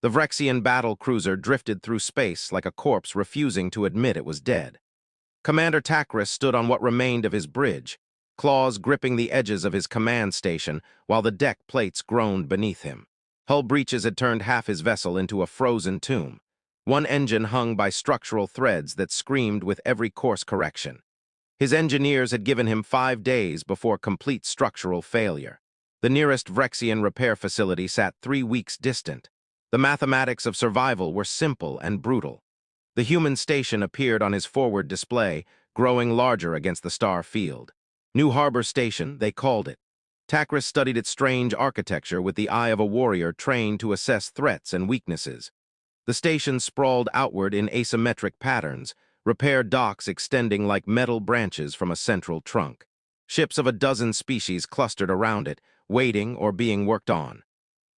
The Vrexian battle cruiser drifted through space like a corpse refusing to admit it was dead. Commander Takris stood on what remained of his bridge, claws gripping the edges of his command station while the deck plates groaned beneath him. Hull breaches had turned half his vessel into a frozen tomb. One engine hung by structural threads that screamed with every course correction. His engineers had given him 5 days before complete structural failure. The nearest Vrexian repair facility sat 3 weeks distant. The mathematics of survival were simple and brutal. The human station appeared on his forward display, growing larger against the star field. New Harbor Station, they called it. Takris studied its strange architecture with the eye of a warrior trained to assess threats and weaknesses. The station sprawled outward in asymmetric patterns, repair docks extending like metal branches from a central trunk. Ships of a dozen species clustered around it, waiting or being worked on.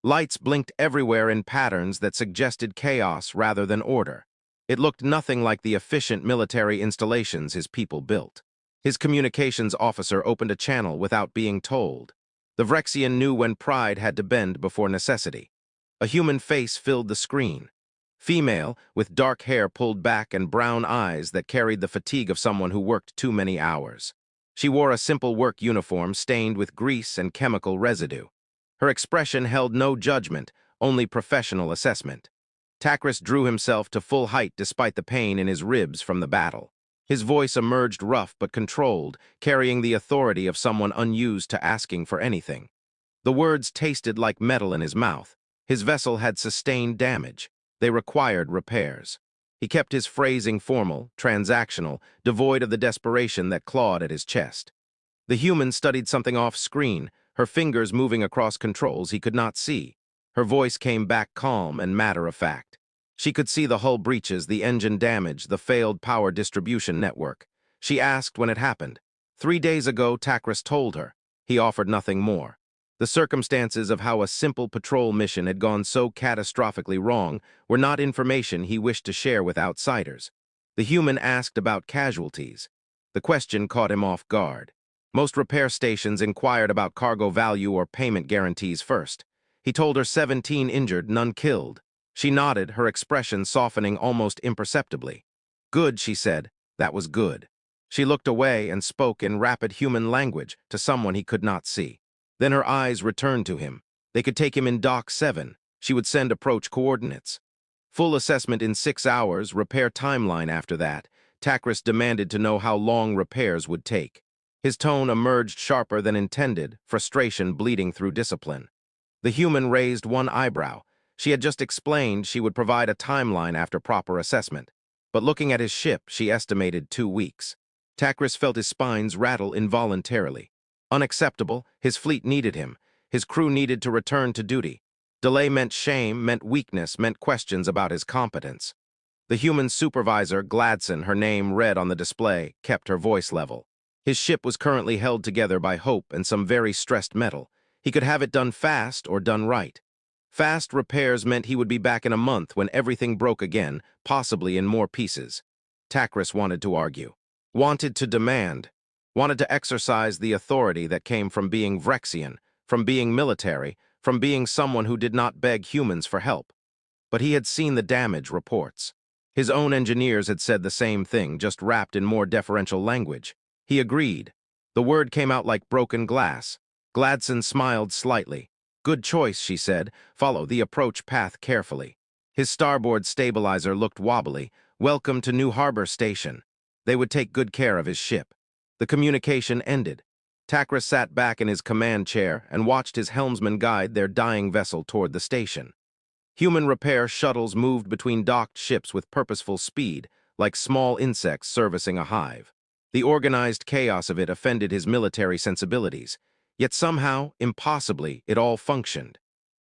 Lights blinked everywhere in patterns that suggested chaos rather than order. It looked nothing like the efficient military installations his people built. His communications officer opened a channel without being told. The Vrexian knew when pride had to bend before necessity. A human face filled the screen. Female, with dark hair pulled back and brown eyes that carried the fatigue of someone who worked too many hours. She wore a simple work uniform stained with grease and chemical residue. Her expression held no judgment, only professional assessment. Takris drew himself to full height despite the pain in his ribs from the battle. His voice emerged rough but controlled, carrying the authority of someone unused to asking for anything. The words tasted like metal in his mouth. His vessel had sustained damage. They required repairs. He kept his phrasing formal, transactional, devoid of the desperation that clawed at his chest. The human studied something off-screen, her fingers moving across controls he could not see. Her voice came back calm and matter-of-fact. She could see the hull breaches, the engine damage, the failed power distribution network. She asked when it happened. 3 days ago, Takris told her. He offered nothing more. The circumstances of how a simple patrol mission had gone so catastrophically wrong were not information he wished to share with outsiders. The human asked about casualties. The question caught him off guard. Most repair stations inquired about cargo value or payment guarantees first. He told her 17 injured, none killed. She nodded, her expression softening almost imperceptibly. Good, she said. That was good. She looked away and spoke in rapid human language to someone he could not see. Then her eyes returned to him. They could take him in Dock 7. She would send approach coordinates. Full assessment in 6 hours, repair timeline after that. Takris demanded to know how long repairs would take. His tone emerged sharper than intended, frustration bleeding through discipline. The human raised one eyebrow. She had just explained she would provide a timeline after proper assessment. But looking at his ship, she estimated 2 weeks. Takris felt his spines rattle involuntarily. Unacceptable, his fleet needed him. His crew needed to return to duty. Delay meant shame, meant weakness, meant questions about his competence. The human supervisor, Gladson, her name read on the display, kept her voice level. His ship was currently held together by hope and some very stressed metal. He could have it done fast or done right. Fast repairs meant he would be back in a month when everything broke again, possibly in more pieces. Takris wanted to argue, wanted to demand, wanted to exercise the authority that came from being Vrexian, from being military, from being someone who did not beg humans for help. But he had seen the damage reports. His own engineers had said the same thing, just wrapped in more deferential language. He agreed. The word came out like broken glass. Gladson smiled slightly. Good choice, she said. Follow the approach path carefully. His starboard stabilizer looked wobbly. Welcome to New Harbor Station. They would take good care of his ship. The communication ended. Takris sat back in his command chair and watched his helmsman guide their dying vessel toward the station. Human repair shuttles moved between docked ships with purposeful speed, like small insects servicing a hive. The organized chaos of it offended his military sensibilities. Yet somehow, impossibly, it all functioned.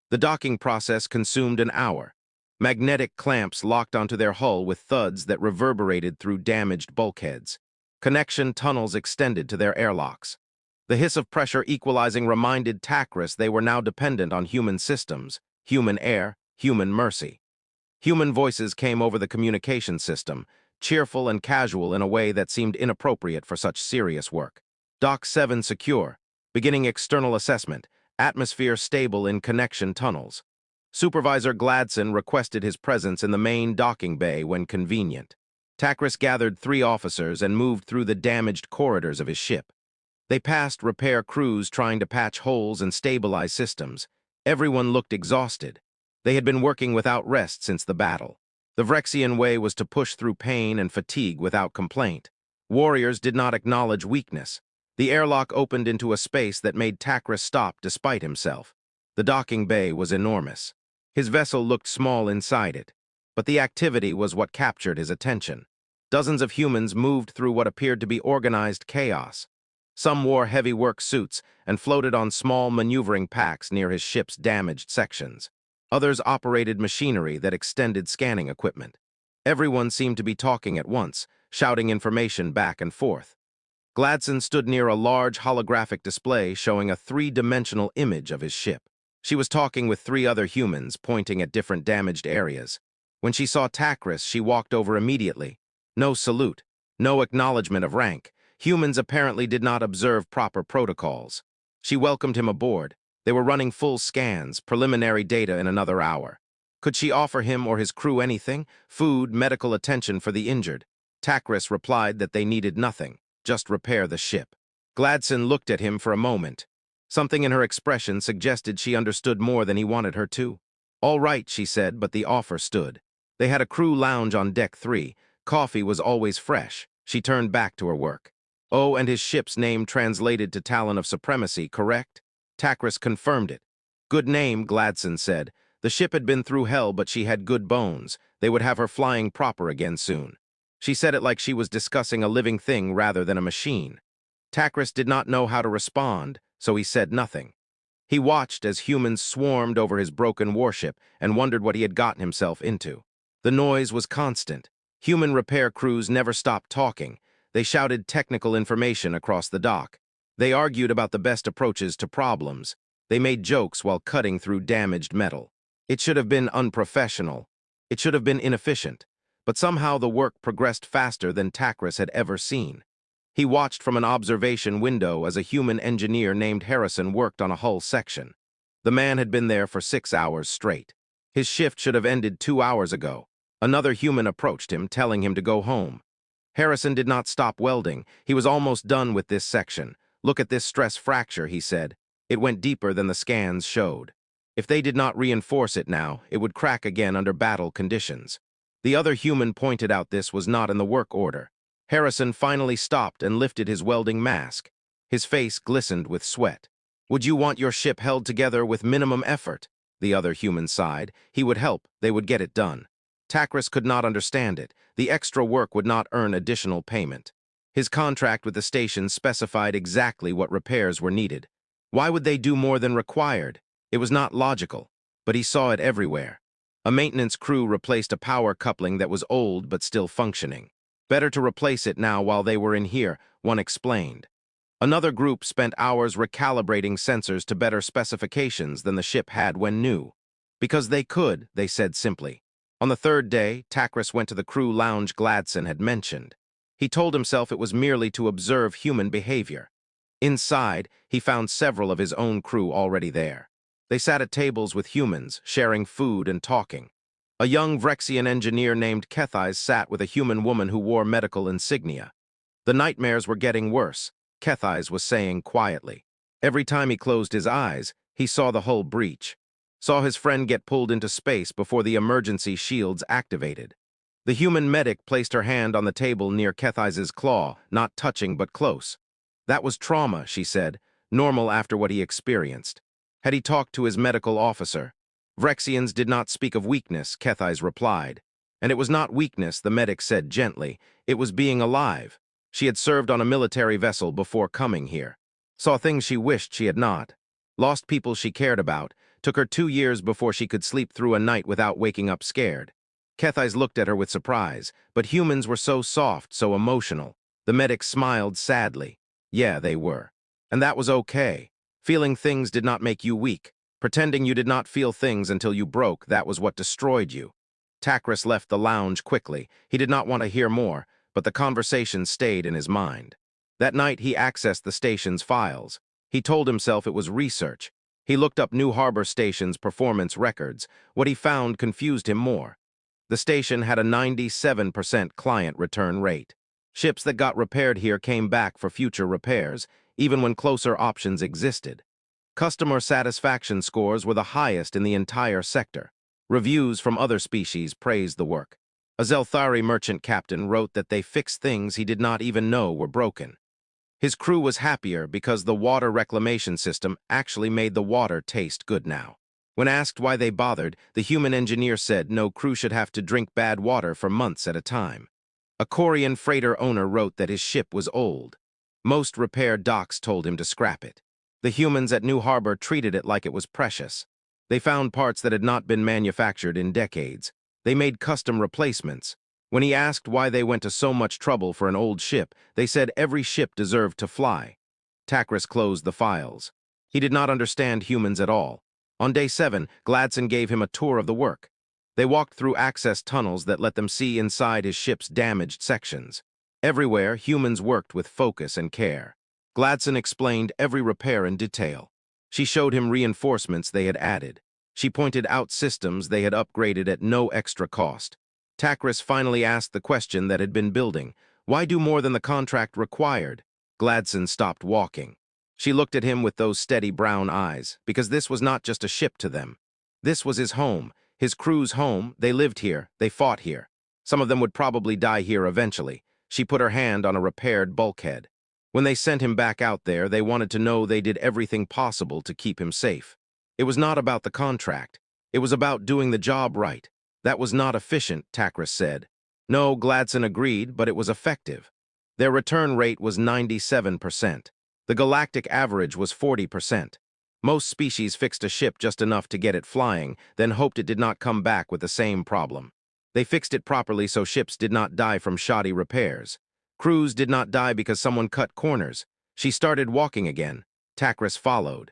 The docking process consumed an hour. Magnetic clamps locked onto their hull with thuds that reverberated through damaged bulkheads. Connection tunnels extended to their airlocks. The hiss of pressure equalizing reminded Takris they were now dependent on human systems, human air, human mercy. Human voices came over the communication system, cheerful and casual in a way that seemed inappropriate for such serious work. Dock 7 secure. Beginning external assessment. Atmosphere stable in connection tunnels. Supervisor Gladson requested his presence in the main docking bay when convenient. Takris gathered 3 officers and moved through the damaged corridors of his ship. They passed repair crews trying to patch holes and stabilize systems. Everyone looked exhausted. They had been working without rest since the battle. The Vrexian way was to push through pain and fatigue without complaint. Warriors did not acknowledge weakness. The airlock opened into a space that made Takris stop despite himself. The docking bay was enormous. His vessel looked small inside it, but the activity was what captured his attention. Dozens of humans moved through what appeared to be organized chaos. Some wore heavy work suits and floated on small maneuvering packs near his ship's damaged sections. Others operated machinery that extended scanning equipment. Everyone seemed to be talking at once, shouting information back and forth. Gladson stood near a large holographic display showing a 3-dimensional image of his ship. She was talking with 3 other humans, pointing at different damaged areas. When she saw Takris, she walked over immediately. No salute, no acknowledgement of rank. Humans apparently did not observe proper protocols. She welcomed him aboard. They were running full scans, preliminary data in another hour. Could she offer him or his crew anything? Food, medical attention for the injured. Takris replied that they needed nothing, just repair the ship. Gladson looked at him for a moment. Something in her expression suggested she understood more than he wanted her to. All right, she said, but the offer stood. They had a crew lounge on Deck 3. Coffee was always fresh. She turned back to her work. Oh, and his ship's name translated to Talon of Supremacy, correct? Takris confirmed it. Good name, Gladson said. The ship had been through hell, but she had good bones. They would have her flying proper again soon. She said it like she was discussing a living thing rather than a machine. Takris did not know how to respond, so he said nothing. He watched as humans swarmed over his broken warship and wondered what he had gotten himself into. The noise was constant. Human repair crews never stopped talking. They shouted technical information across the dock. They argued about the best approaches to problems. They made jokes while cutting through damaged metal. It should have been unprofessional. It should have been inefficient. But somehow the work progressed faster than Takris had ever seen. He watched from an observation window as a human engineer named Harrison worked on a hull section. The man had been there for 6 hours straight. His shift should have ended 2 hours ago. Another human approached him, telling him to go home. Harrison did not stop welding. He was almost done with this section. Look at this stress fracture, he said. It went deeper than the scans showed. If they did not reinforce it now, it would crack again under battle conditions. The other human pointed out this was not in the work order. Harrison finally stopped and lifted his welding mask. His face glistened with sweat. Would you want your ship held together with minimum effort? The other human sighed. He would help. They would get it done. Takris could not understand it. The extra work would not earn additional payment. His contract with the station specified exactly what repairs were needed. Why would they do more than required? It was not logical, but he saw it everywhere. A maintenance crew replaced a power coupling that was old but still functioning. Better to replace it now while they were in here, one explained. Another group spent hours recalibrating sensors to better specifications than the ship had when new. Because they could, they said simply. On the 3rd day, Takris went to the crew lounge Gladson had mentioned. He told himself it was merely to observe human behavior. Inside, he found several of his own crew already there. They sat at tables with humans, sharing food and talking. A young Vrexian engineer named Kethais sat with a human woman who wore medical insignia. The nightmares were getting worse, Kethais was saying quietly. Every time he closed his eyes, he saw the hull breach. Saw his friend get pulled into space before the emergency shields activated. The human medic placed her hand on the table near Kethais's claw, not touching but close. That was trauma, she said, normal after what he experienced. Had he talked to his medical officer? Vrexians did not speak of weakness, Kethais replied. And it was not weakness, the medic said gently. It was being alive. She had served on a military vessel before coming here. Saw things she wished she had not. Lost people she cared about. Took her 2 years before she could sleep through a night without waking up scared. Kethais looked at her with surprise, but humans were so soft, so emotional. The medic smiled sadly. Yeah, they were. And that was okay. Feeling things did not make you weak. Pretending you did not feel things until you broke, that was what destroyed you. Takris left the lounge quickly. He did not want to hear more, but the conversation stayed in his mind. That night he accessed the station's files. He told himself it was research. He looked up New Harbor Station's performance records. What he found confused him more. The station had a 97% client return rate. Ships that got repaired here came back for future repairs, even when closer options existed. Customer satisfaction scores were the highest in the entire sector. Reviews from other species praised the work. A Zelthari merchant captain wrote that they fixed things he did not even know were broken. His crew was happier because the water reclamation system actually made the water taste good now. When asked why they bothered, the human engineer said no crew should have to drink bad water for months at a time. A Korean freighter owner wrote that his ship was old. Most repair docks told him to scrap it. The humans at New Harbor treated it like it was precious. They found parts that had not been manufactured in decades. They made custom replacements. When he asked why they went to so much trouble for an old ship, they said every ship deserved to fly. Takris closed the files. He did not understand humans at all. On day 7, Gladson gave him a tour of the work. They walked through access tunnels that let them see inside his ship's damaged sections. Everywhere, humans worked with focus and care. Gladson explained every repair in detail. She showed him reinforcements they had added. She pointed out systems they had upgraded at no extra cost. Takris finally asked the question that had been building. Why do more than the contract required? Gladson stopped walking. She looked at him with those steady brown eyes, because this was not just a ship to them. This was his home, his crew's home. They lived here, they fought here. Some of them would probably die here eventually. She put her hand on a repaired bulkhead. When they sent him back out there, they wanted to know they did everything possible to keep him safe. It was not about the contract. It was about doing the job right. That was not efficient, Takris said. No, Gladson agreed, but it was effective. Their return rate was 97%. The galactic average was 40%. Most species fixed a ship just enough to get it flying, then hoped it did not come back with the same problem. They fixed it properly so ships did not die from shoddy repairs. Crews did not die because someone cut corners. She started walking again. Takris followed.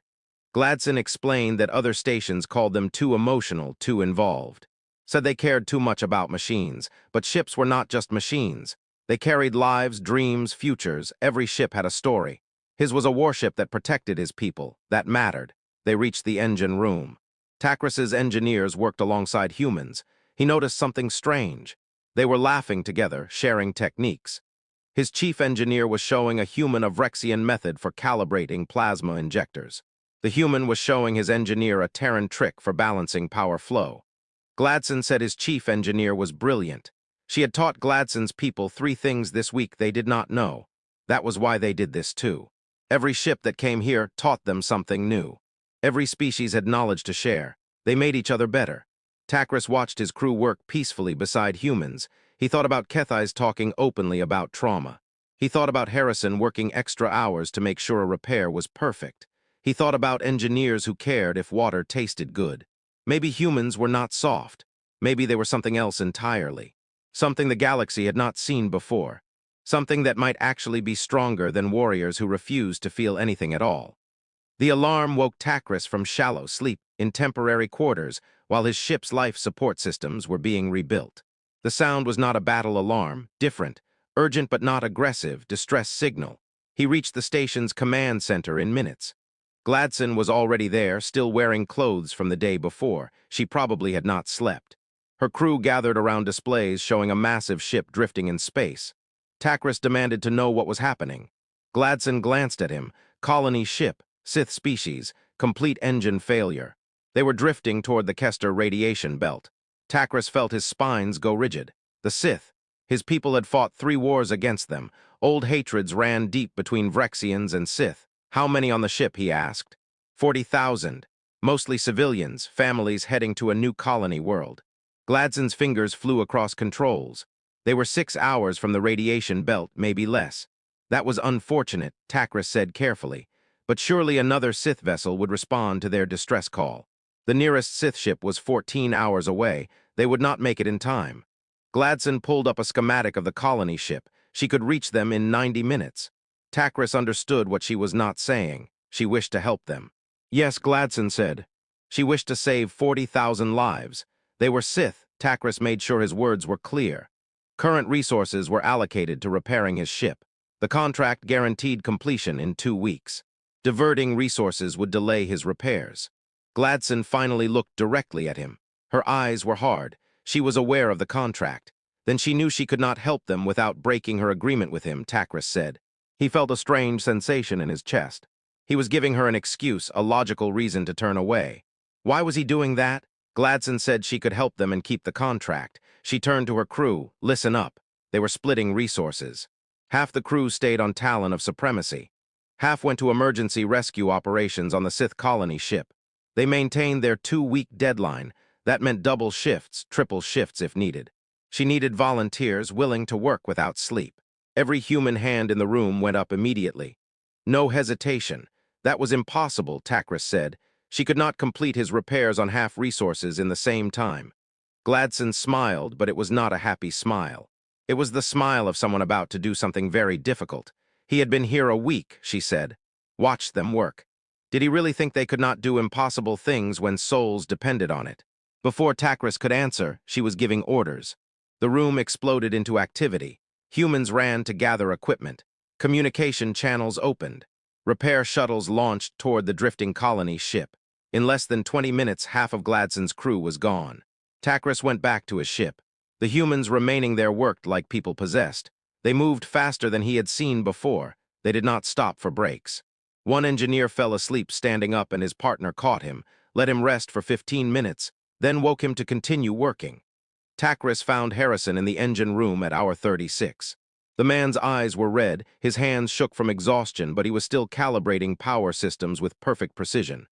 Gladson explained that other stations called them too emotional, too involved. Said they cared too much about machines, but ships were not just machines. They carried lives, dreams, futures. Every ship had a story. His was a warship that protected his people. That mattered. They reached the engine room. Takris's engineers worked alongside humans. He noticed something strange. They were laughing together, sharing techniques. His chief engineer was showing a human a Vrexian method for calibrating plasma injectors. The human was showing his engineer a Terran trick for balancing power flow. Gladson said his chief engineer was brilliant. She had taught Gladson's people 3 things this week they did not know. That was why they did this too. Every ship that came here taught them something new. Every species had knowledge to share. They made each other better. Takris watched his crew work peacefully beside humans. He thought about Kethais talking openly about trauma. He thought about Harrison working extra hours to make sure a repair was perfect. He thought about engineers who cared if water tasted good. Maybe humans were not soft. Maybe they were something else entirely. Something the galaxy had not seen before. Something that might actually be stronger than warriors who refused to feel anything at all. The alarm woke Takris from shallow sleep in temporary quarters while his ship's life support systems were being rebuilt. The sound was not a battle alarm, different, urgent but not aggressive, distress signal. He reached the station's command center in minutes. Gladson was already there, still wearing clothes from the day before. She probably had not slept. Her crew gathered around displays showing a massive ship drifting in space. Takris demanded to know what was happening. Gladson glanced at him. Colony ship, Sith species, complete engine failure. They were drifting toward the Kester radiation belt. Takris felt his spines go rigid. The Sith. His people had fought 3 wars against them. Old hatreds ran deep between Vrexians and Sith. How many on the ship, he asked. 40,000. Mostly civilians, families heading to a new colony world. Gladson's fingers flew across controls. They were 6 hours from the radiation belt, maybe less. That was unfortunate, Takris said carefully. But surely another Sith vessel would respond to their distress call. The nearest Sith ship was 14 hours away. They would not make it in time. Gladson pulled up a schematic of the colony ship. She could reach them in 90 minutes. Takris understood what she was not saying. She wished to help them. Yes, Gladson said. She wished to save 40,000 lives. They were Sith. Takris made sure his words were clear. Current resources were allocated to repairing his ship. The contract guaranteed completion in 2 weeks. Diverting resources would delay his repairs. Gladson finally looked directly at him. Her eyes were hard. She was aware of the contract. Then she knew she could not help them without breaking her agreement with him, Takris said. He felt a strange sensation in his chest. He was giving her an excuse, a logical reason to turn away. Why was he doing that? Gladson said she could help them and keep the contract. She turned to her crew. Listen up. They were splitting resources. Half the crew stayed on Talon of Supremacy. Half went to emergency rescue operations on the Sith colony ship. They maintained their 2-week deadline. That meant double shifts, triple shifts if needed. She needed volunteers willing to work without sleep. Every human hand in the room went up immediately. No hesitation. That was impossible, Takris said. She could not complete his repairs on half resources in the same time. Gladson smiled, but it was not a happy smile. It was the smile of someone about to do something very difficult. He had been here a week, she said. Watched them work. Did he really think they could not do impossible things when souls depended on it? Before Takris could answer, she was giving orders. The room exploded into activity. Humans ran to gather equipment. Communication channels opened. Repair shuttles launched toward the drifting colony ship. In less than 20 minutes, half of Gladson's crew was gone. Takris went back to his ship. The humans remaining there worked like people possessed. They moved faster than he had seen before. They did not stop for breaks. One engineer fell asleep standing up and his partner caught him, let him rest for 15 minutes, then woke him to continue working. Takris found Harrison in the engine room at hour 36. The man's eyes were red, his hands shook from exhaustion, but he was still calibrating power systems with perfect precision.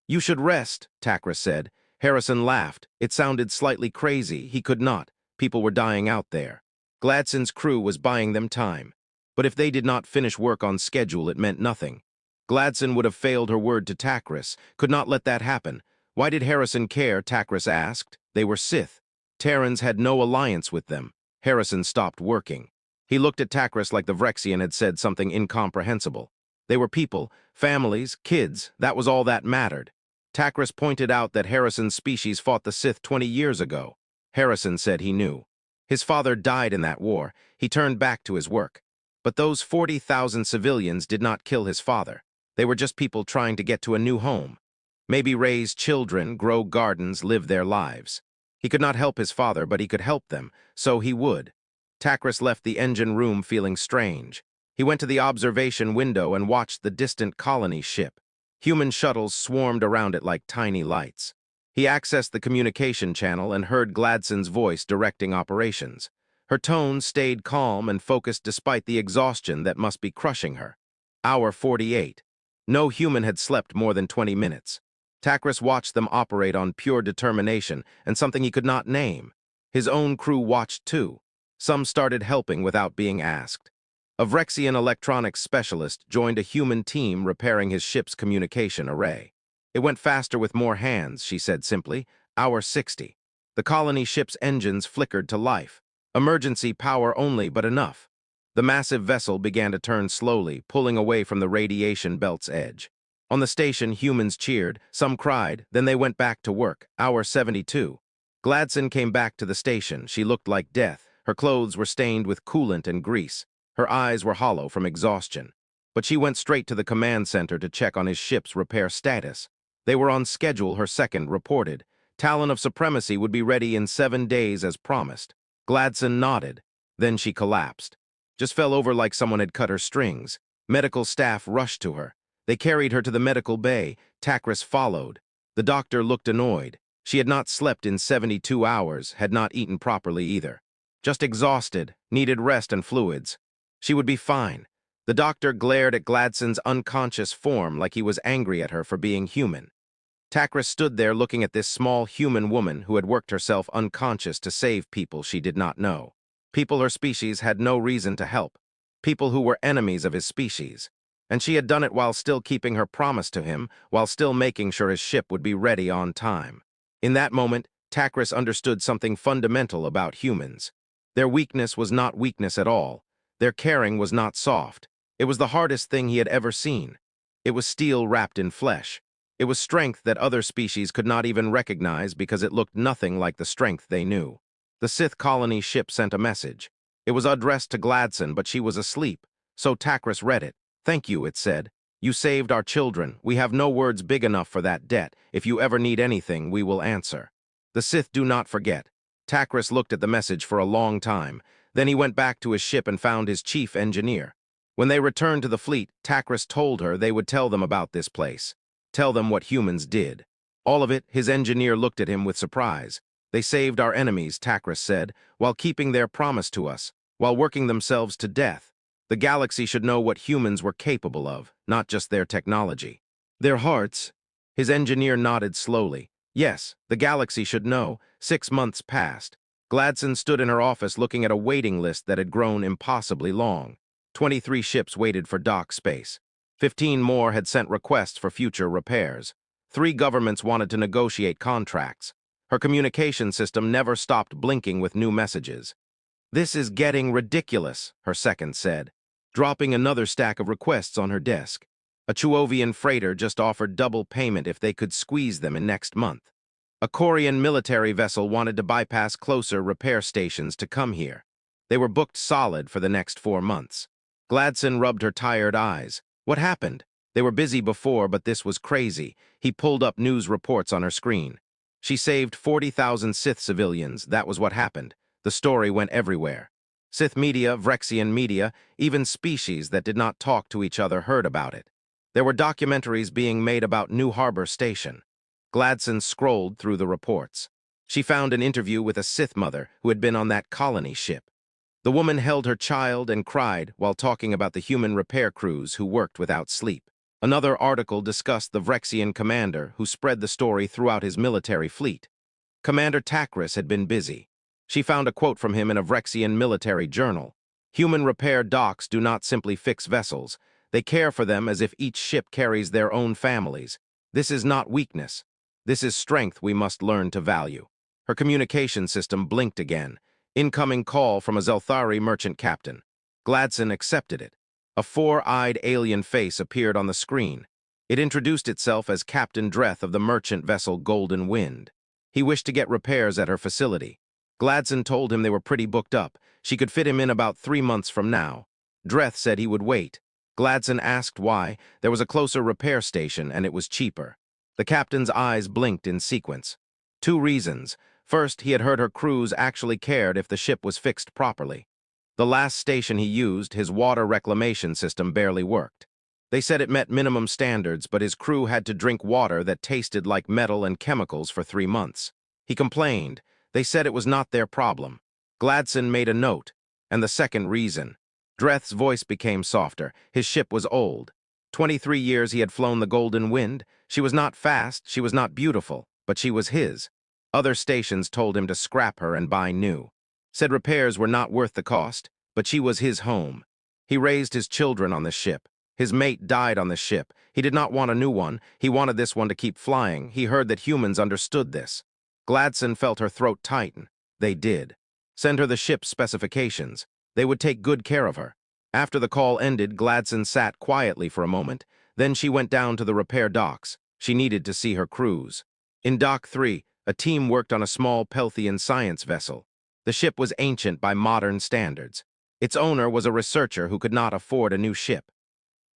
"You should rest," Takris said. Harrison laughed. It sounded slightly crazy. He could not. People were dying out there. Gladson's crew was buying them time. But if they did not finish work on schedule, it meant nothing. Gladson would have failed her word to Takris, could not let that happen. Why did Harrison care, Takris asked. They were Sith. Terrans had no alliance with them. Harrison stopped working. He looked at Takris like the Vrexian had said something incomprehensible. They were people, families, kids, that was all that mattered. Takris pointed out that Harrison's species fought the Sith 20 years ago. Harrison said he knew. His father died in that war. He turned back to his work. But those 40,000 civilians did not kill his father. They were just people trying to get to a new home. Maybe raise children, grow gardens, live their lives. He could not help his father, but he could help them, so he would. Takris left the engine room feeling strange. He went to the observation window and watched the distant colony ship. Human shuttles swarmed around it like tiny lights. He accessed the communication channel and heard Gladson's voice directing operations. Her tone stayed calm and focused despite the exhaustion that must be crushing her. Hour 48. No human had slept more than 20 minutes. Takris watched them operate on pure determination and something he could not name. His own crew watched too. Some started helping without being asked. A Vrexian electronics specialist joined a human team repairing his ship's communication array. It went faster with more hands, she said simply. Hour 60. The colony ship's engines flickered to life. Emergency power only, but enough. The massive vessel began to turn slowly, pulling away from the radiation belt's edge. On the station, humans cheered, some cried, then they went back to work. Hour 72. Gladson came back to the station. She looked like death. Her clothes were stained with coolant and grease. Her eyes were hollow from exhaustion. But she went straight to the command center to check on his ship's repair status. They were on schedule, her second reported. Talon of Supremacy would be ready in 7 days as promised. Gladson nodded. Then she collapsed. Just fell over like someone had cut her strings. Medical staff rushed to her. They carried her to the medical bay. Takris followed. The doctor looked annoyed. She had not slept in 72 hours, had not eaten properly either. Just exhausted, needed rest and fluids. She would be fine. The doctor glared at Gladson's unconscious form like he was angry at her for being human. Takris stood there looking at this small human woman who had worked herself unconscious to save people she did not know. People her species had no reason to help. People who were enemies of his species. And she had done it while still keeping her promise to him, while still making sure his ship would be ready on time. In that moment, Takris understood something fundamental about humans. Their weakness was not weakness at all. Their caring was not soft. It was the hardest thing he had ever seen. It was steel wrapped in flesh. It was strength that other species could not even recognize because it looked nothing like the strength they knew. The Sith colony ship sent a message. It was addressed to Gladson, but she was asleep, so Takris read it. "Thank you," it said. You saved our children. We have no words big enough for that debt. If you ever need anything, we will answer. The Sith do not forget. Takris looked at the message for a long time. Then he went back to his ship and found his chief engineer. When they returned to the fleet, Takris told her they would tell them about this place. Tell them what humans did. All of it, his engineer looked at him with surprise. They saved our enemies, Takris said, while keeping their promise to us, while working themselves to death. The galaxy should know what humans were capable of, not just their technology. Their hearts. His engineer nodded slowly. Yes, the galaxy should know. 6 months passed. Gladson stood in her office looking at a waiting list that had grown impossibly long. 23 ships waited for dock space. 15 more had sent requests for future repairs. 3 governments wanted to negotiate contracts. Her communication system never stopped blinking with new messages. "This is getting ridiculous," her second said, dropping another stack of requests on her desk. A Chuovian freighter just offered double payment if they could squeeze them in next month. A Korean military vessel wanted to bypass closer repair stations to come here. They were booked solid for the next 4 months. Gladson rubbed her tired eyes. What happened? They were busy before, but this was crazy. He pulled up news reports on her screen. She saved 40,000 Sith civilians. That was what happened. The story went everywhere. Sith media, Vrexian media, even species that did not talk to each other heard about it. There were documentaries being made about New Harbor Station. Gladson scrolled through the reports. She found an interview with a Sith mother who had been on that colony ship. The woman held her child and cried while talking about the human repair crews who worked without sleep. Another article discussed the Vrexian commander who spread the story throughout his military fleet. Commander Takris had been busy. She found a quote from him in a Vrexian military journal. "Human repair docks do not simply fix vessels. They care for them as if each ship carries their own families. This is not weakness. This is strength we must learn to value." Her communication system blinked again. Incoming call from a Zelthari merchant captain. Gladson accepted it. A 4-eyed alien face appeared on the screen. It introduced itself as Captain Dreth of the merchant vessel Golden Wind. He wished to get repairs at her facility. Gladson told him they were pretty booked up. She could fit him in about 3 months from now. Dreth said he would wait. Gladson asked why. There was a closer repair station, and it was cheaper. The captain's eyes blinked in sequence. 2 reasons. First, he had heard her crews actually cared if the ship was fixed properly. The last station he used, his water reclamation system, barely worked. They said it met minimum standards, but his crew had to drink water that tasted like metal and chemicals for 3 months. He complained. They said it was not their problem. Gladson made a note. And the second reason. Dreth's voice became softer. His ship was old. 23 years he had flown the Golden Wind. She was not fast, she was not beautiful, but she was his. Other stations told him to scrap her and buy new. Said repairs were not worth the cost, but she was his home. He raised his children on the ship. His mate died on the ship. He did not want a new one. He wanted this one to keep flying. He heard that humans understood this. Gladson felt her throat tighten. They did. Send her the ship's specifications. They would take good care of her. After the call ended, Gladson sat quietly for a moment. Then she went down to the repair docks. She needed to see her crews. In Dock 3, a team worked on a small Pelthian science vessel. The ship was ancient by modern standards. Its owner was a researcher who could not afford a new ship.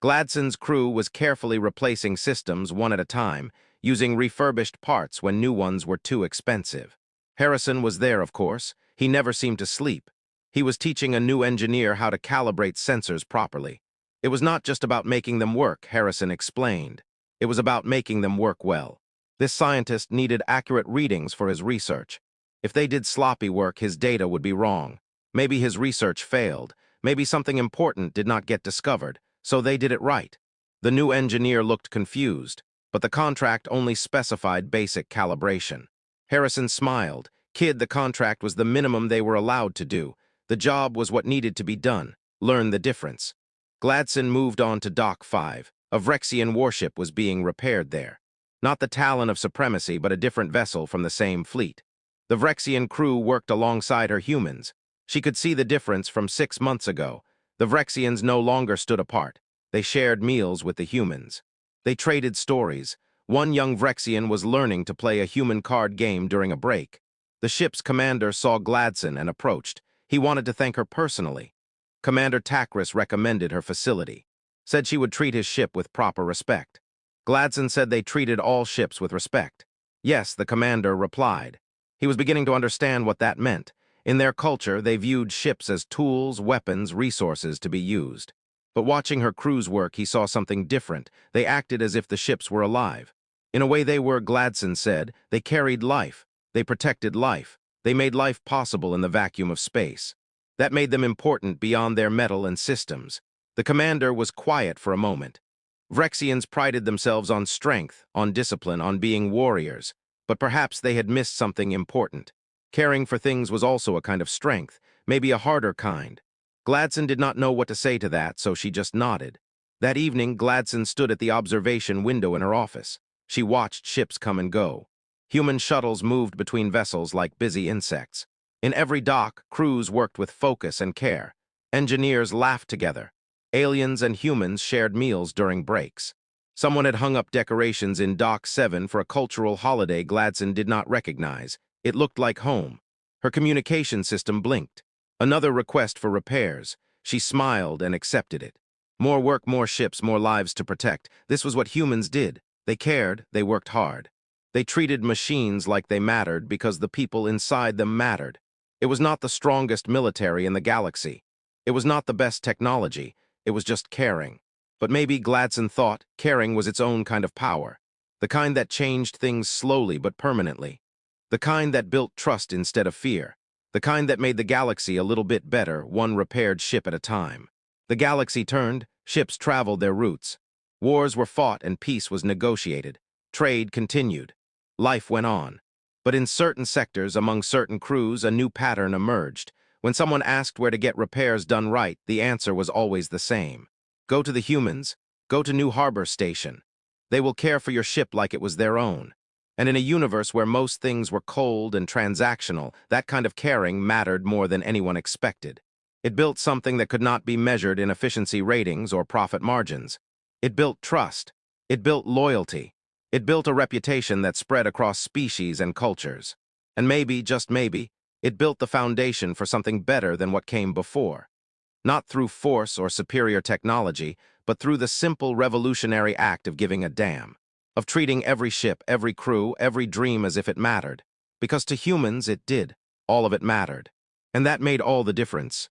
Gladson's crew was carefully replacing systems one at a time, using refurbished parts when new ones were too expensive. Harrison was there, of course. He never seemed to sleep. He was teaching a new engineer how to calibrate sensors properly. It was not just about making them work, Harrison explained. It was about making them work well. This scientist needed accurate readings for his research. If they did sloppy work, his data would be wrong. Maybe his research failed. Maybe something important did not get discovered, so they did it right. The new engineer looked confused, but the contract only specified basic calibration. Harrison smiled. "Kid, the contract was the minimum they were allowed to do. The job was what needed to be done. Learn the difference." Gladson moved on to Dock 5. A Vrexian warship was being repaired there. Not the Talon of Supremacy, but a different vessel from the same fleet. The Vrexian crew worked alongside her humans. She could see the difference from 6 months ago. The Vrexians no longer stood apart. They shared meals with the humans. They traded stories. One young Vrexian was learning to play a human card game during a break. The ship's commander saw Gladson and approached. He wanted to thank her personally. Commander Takris recommended her facility. said she would treat his ship with proper respect. Gladson said they treated all ships with respect. Yes, the commander replied. He was beginning to understand what that meant. In their culture, they viewed ships as tools, weapons, resources to be used. But watching her crews work, he saw something different. They acted as if the ships were alive. In a way they were, Gladson said, they carried life. They protected life. They made life possible in the vacuum of space. That made them important beyond their metal and systems. The commander was quiet for a moment. Vrexians prided themselves on strength, on discipline, on being warriors. But perhaps they had missed something important. Caring for things was also a kind of strength, maybe a harder kind. Gladson did not know what to say to that, so she just nodded. That evening, Gladson stood at the observation window in her office. She watched ships come and go. Human shuttles moved between vessels like busy insects. In every dock, crews worked with focus and care. Engineers laughed together. Aliens and humans shared meals during breaks. Someone had hung up decorations in Dock 7 for a cultural holiday Gladson did not recognize. It looked like home. Her communication system blinked. Another request for repairs. She smiled and accepted it. More work, more ships, more lives to protect. This was what humans did. They cared, they worked hard. They treated machines like they mattered because the people inside them mattered. It was not the strongest military in the galaxy. It was not the best technology. It was just caring. But maybe Gladson thought caring was its own kind of power. The kind that changed things slowly but permanently. The kind that built trust instead of fear. The kind that made the galaxy a little bit better, one repaired ship at a time. The galaxy turned, ships traveled their routes. Wars were fought and peace was negotiated. Trade continued. Life went on. But in certain sectors, among certain crews, a new pattern emerged. When someone asked where to get repairs done right, the answer was always the same. Go to the humans. Go to New Harbor Station. They will care for your ship like it was their own. And in a universe where most things were cold and transactional, that kind of caring mattered more than anyone expected. It built something that could not be measured in efficiency ratings or profit margins. It built trust. It built loyalty. It built a reputation that spread across species and cultures. And maybe, just maybe, it built the foundation for something better than what came before. Not through force or superior technology, but through the simple revolutionary act of giving a damn. Of treating every ship, every crew, every dream as if it mattered. Because to humans it did. All of it mattered. And that made all the difference.